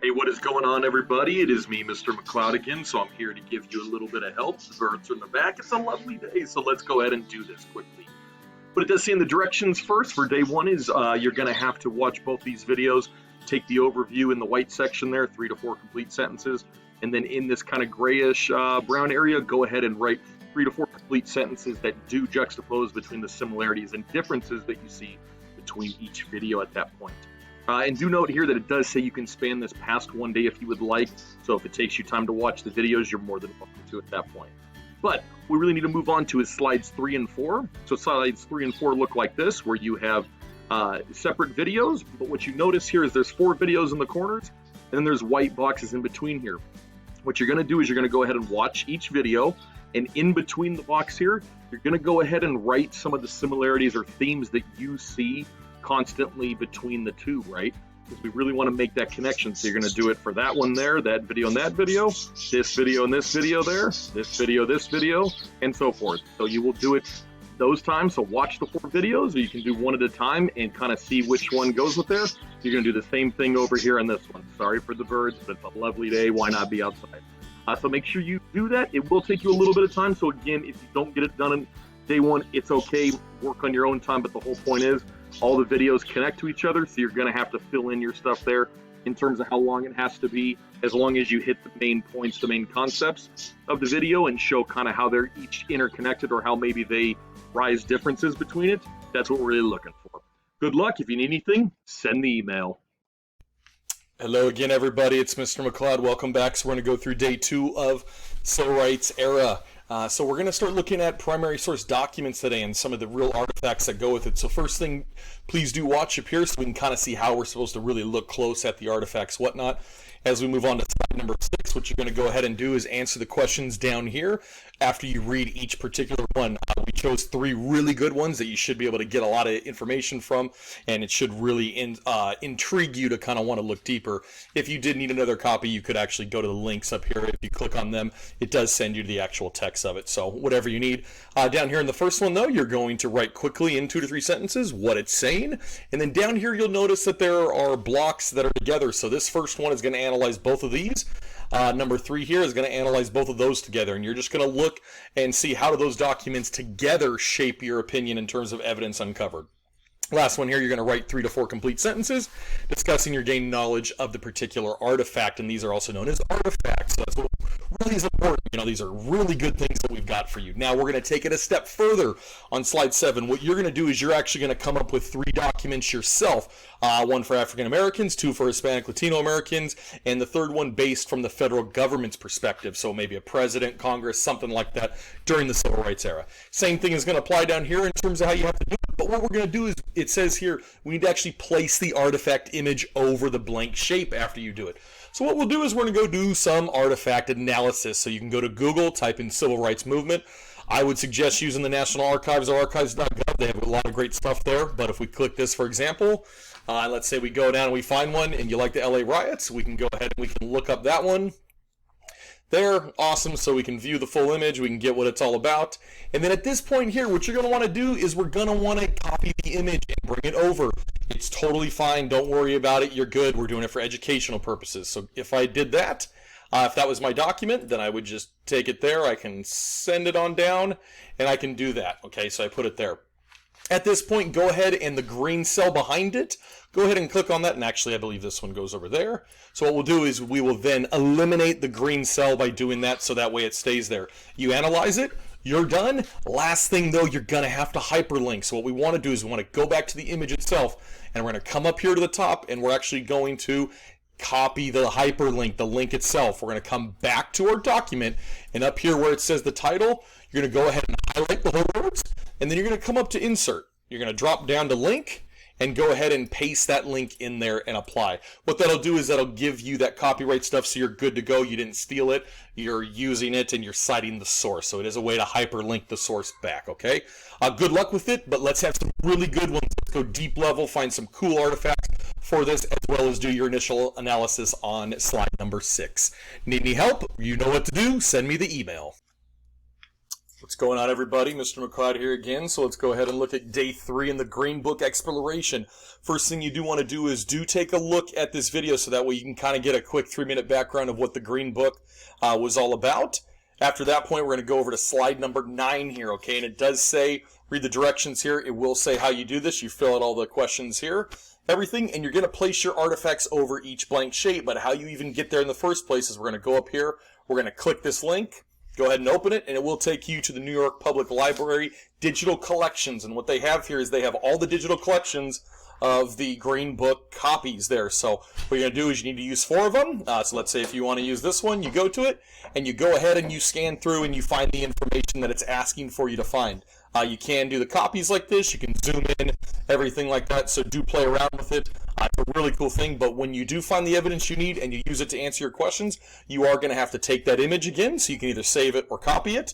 Hey, what is going on, everybody? It is me, Mr. McLeod again, so I'm here to give you a little bit of help. The birds are in the back. It's a lovely day, so let's go ahead and do this quickly. What it does say in the directions first for day one is you're going to have to watch both these videos, take the overview in the white section there, 3 to 4 complete sentences, and then in this kind of grayish brown area, go ahead and write 3 to 4 complete sentences that do juxtapose between the similarities and differences that you see between each video at that point. And do note here that it does say you can span this past one day if you would like, so if it takes you time to watch the videos, you're more than welcome to at that point. But what we really need to move on to is slides 3 and 4. So slides 3 and 4 look like this, where you have separate videos, but what you notice here is there's 4 videos in the corners, and then there's white boxes in between here. What you're going to do is you're going to go ahead and watch each video, and in between the box here, you're going to go ahead and write some of the similarities or themes that you see constantly between the two, right? Because we really want to make that connection. So you're going to do it for that one there, that video and that video, this video and this video there, this video, and so forth. So you will do it those times. So watch the 4 videos, or you can do one at a time and kind of see which one goes with there. You're going to do the same thing over here on this one. Sorry for the birds, but it's a lovely day. Why not be outside? So make sure you do that. It will take you a little bit of time. So again, if you don't get it done in day one, it's okay. Work on your own time. But the whole point is all the videos connect to each other. So you're going to have to fill in your stuff there in terms of how long it has to be, as long as you hit the main points, the main concepts of the video, and show kind of how they're each interconnected or how maybe they rise differences between it. That's what we're really looking for. Good luck. If you need anything, send the email. Hello again, everybody. It's Mr. McLeod. Welcome back. So we're going to go through day 2 of Civil Rights Era. So we're going to start looking at primary source documents today and some of the real artifacts that go with it. So first thing, please do watch up here so we can kind of see how we're supposed to really look close at the artifacts, whatnot. As we move on to slide number 6, what you're going to go ahead and do is answer the questions down here after you read each particular one. We chose 3 really good ones that you should be able to get a lot of information from, and it should really intrigue you to kind of want to look deeper. If you did need another copy, you could actually go to the links up here. If you click on them, it does send you to the actual text of it. So whatever you need. Down here in the first one, though, you're going to write quickly in 2 to 3 sentences what it's saying. And then down here, you'll notice that there are blocks that are together. So this first one is going to analyze both of these. Number 3 here is going to analyze both of those together, and you're just going to look and see how do those documents together shape your opinion in terms of evidence uncovered. Last one here, you're going to write 3 to 4 complete sentences discussing your gained knowledge of the particular artifact, and these are also known as artifacts. So that's what really is important. You know, these are really good things that we've got for you. Now we're going to take it a step further on slide 7. What you're going to do is you're actually going to come up with 3 documents yourself. 1 for African Americans, 2 for Hispanic Latino Americans, and the 3rd one based from the federal government's perspective. So maybe a president, Congress, something like that during the Civil Rights era. Same thing is going to apply down here in terms of how you have to do it. But what we're going to do is, it says here, we need to actually place the artifact image over the blank shape after you do it. So what we'll do is we're going to go do some artifact analysis. So you can go to Google, type in Civil Rights Movement. I would suggest using the National Archives or archives.gov. They have a lot of great stuff there. But if we click this, for example, let's say we go down and we find one, and you like the LA riots, we can go ahead and we can look up that one. There, awesome, so we can view the full image, we can get what it's all about. And then at this point here, what you're going to want to do is we're going to want to copy the image and bring it over. It's totally fine, don't worry about it, you're good, we're doing it for educational purposes. So if I did that, if that was my document, then I would just take it there, I can send it on down, and I can do that. Okay, so I put it there. At this point, go ahead and the green cell behind it, go ahead and click on that, and actually I believe this one goes over there. So what we'll do is we will then eliminate the green cell by doing that, so that way it stays there. You analyze it, you're done. Last thing though, you're going to have to hyperlink. So what we want to do is we want to go back to the image itself, and we're going to come up here to the top, and we're actually going to copy the hyperlink, the link itself. We're going to come back to our document, and up here where it says the title, you're going to go ahead and highlight the whole words, and then you're going to come up to insert. You're going to drop down to link and go ahead and paste that link in there and apply. What that'll do is that'll give you that copyright stuff so you're good to go. You didn't steal it, you're using it, and you're citing the source. So it is a way to hyperlink the source back, okay? Good luck with it, but let's have some really good ones. Let's go deep level, find some cool artifacts for this, as well as do your initial analysis on slide number 6. Need any help? You know what to do. Send me the email. Let's going on, everybody? Mr. McLeod here again. So let's go ahead and look at day 3 in the Green Book exploration. First thing you do want to do is take a look at this video so that way you can kind of get a quick 3-minute background of what the Green Book was all about. After that point, we're going to go over to slide number 9 here, okay? And it does say, read the directions here. It will say how you do this. You fill out all the questions here, everything, and you're going to place your artifacts over each blank shape. But how you even get there in the first place is we're going to go up here. We're going to click this link. Go ahead and open it, and it will take you to the New York Public Library digital collections. And what they have here is they have all the digital collections of the Green Book copies there. So what you're going to do is you need to use 4 of them. So let's say if you want to use this one, you go to it, and you go ahead and you scan through and you find the information that it's asking for you to find. You can do the copies like this. You can zoom in, everything like that. So do play around with it. It's a really cool thing, but when you do find the evidence you need and you use it to answer your questions, you are going to have to take that image again, so you can either save it or copy it,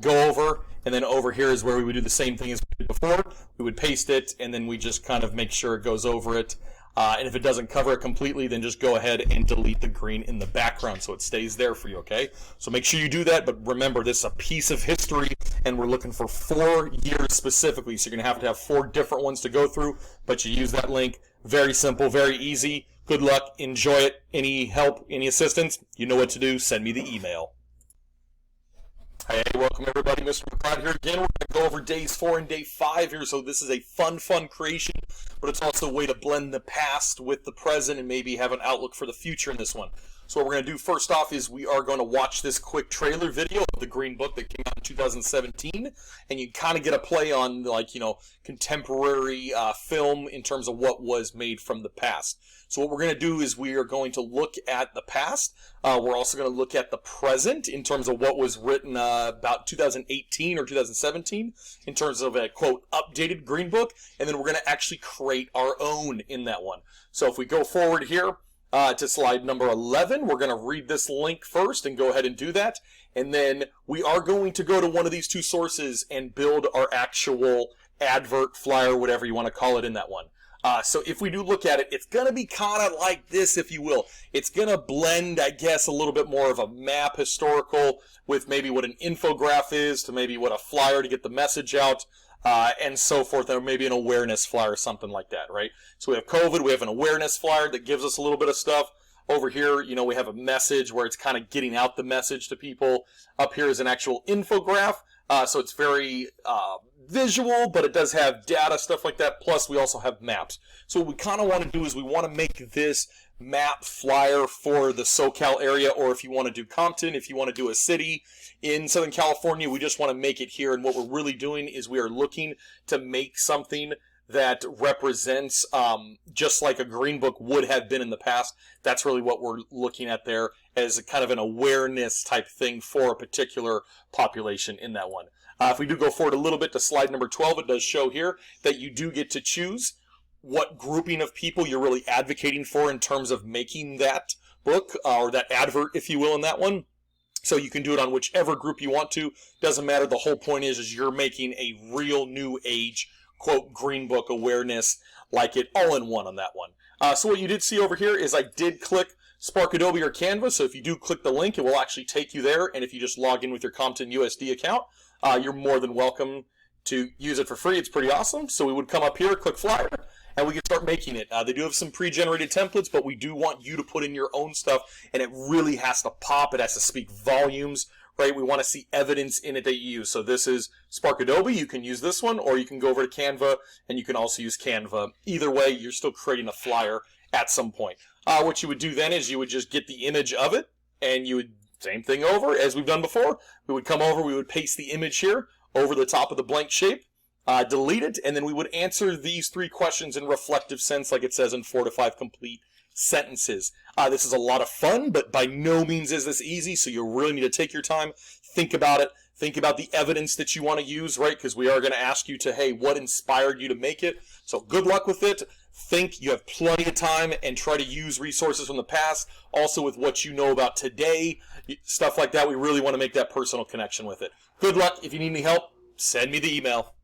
go over, and then over here is where we would do the same thing as we did before. We would paste it, and then we just kind of make sure it goes over it. And if it doesn't cover it completely, then just go ahead and delete the green in the background so it stays there for you, okay? So make sure you do that, but remember, this is a piece of history, and we're looking for 4 years specifically, so you're going to have 4 different ones to go through, but you use that link. Very simple, very easy. Good luck. Enjoy it. Any help, any assistance, you know what to do. Send me the email. Hey, welcome everybody. Mr. McLeod here again. We're going to go over days 4 and day 5 here. So this is a fun creation, but it's also a way to blend the past with the present and maybe have an outlook for the future in this one. So what we're going to do first off is we are going to watch this quick trailer video of the Green Book that came out in 2017, and you kind of get a play on, like, you know, contemporary film in terms of what was made from the past. So what we're going to do is we are going to look at the past. We're also going to look at the present in terms of what was written about 2018 or 2017 in terms of a, quote, updated Green Book, and then we're going to actually create our own in that one. So if we go forward here, to slide number 11. We're going to read this link first and go ahead and do that. And then we are going to go to one of these 2 sources and build our actual advert, flyer, whatever you want to call it in that one. So if we do look at it, it's going to be kind of like this, if you will. It's going to blend, I guess, a little bit more of a map historical with maybe what an infograph is to maybe what a flyer to get the message out. And so forth, or maybe an awareness flyer or something like that, right? So we have COVID, we have an awareness flyer that gives us a little bit of stuff. Over here, you know, we have a message where it's kind of getting out the message to people. Up here is an actual infograph, so it's very visual, but it does have data, stuff like that. Plus, we also have maps. So what we kind of want to do is we want to make this map flyer for the SoCal area, or if you want to do Compton, if you want to do a city in Southern California, we just want to make it here. And what we're really doing is we are looking to make something that represents just like a Green Book would have been in the past. That's really what we're looking at there as a kind of an awareness type thing for a particular population in that one. If we do go forward a little bit to slide number 12, it does show here that you do get to choose what grouping of people you're really advocating for in terms of making that book or that advert, if you will, in that one. So you can do it on whichever group you want to. Doesn't matter. The whole point is you're making a real new age, quote, Green Book awareness like it all in one on that one. So what you did see over here is I did click Spark Adobe or Canva. So if you do click the link, it will actually take you there. And if you just log in with your Compton USD account, you're more than welcome to use it for free. It's pretty awesome. So we would come up here, click Flyer, and we can start making it. They do have some pre-generated templates, but we do want you to put in your own stuff, and it really has to pop. It has to speak volumes, right? We want to see evidence in it that you use. So this is Spark Adobe. You can use this one, or you can go over to Canva, and you can also use Canva. Either way, you're still creating a flyer at some point. What you would do then is you would just get the image of it, and you would, same thing over as we've done before. We would come over, we would paste the image here over the top of the blank shape. Delete it, and then we would answer these 3 questions in reflective sense, like it says in 4 to 5 complete sentences. This is a lot of fun, but by no means is this easy, so you really need to take your time, think about it, think about the evidence that you want to use, right? Because we are going to ask you to, hey, what inspired you to make it? So good luck with it. Think you have plenty of time, and try to use resources from the past, also with what you know about today, stuff like that. We really want to make that personal connection with it. Good luck. If you need any help, send me the email.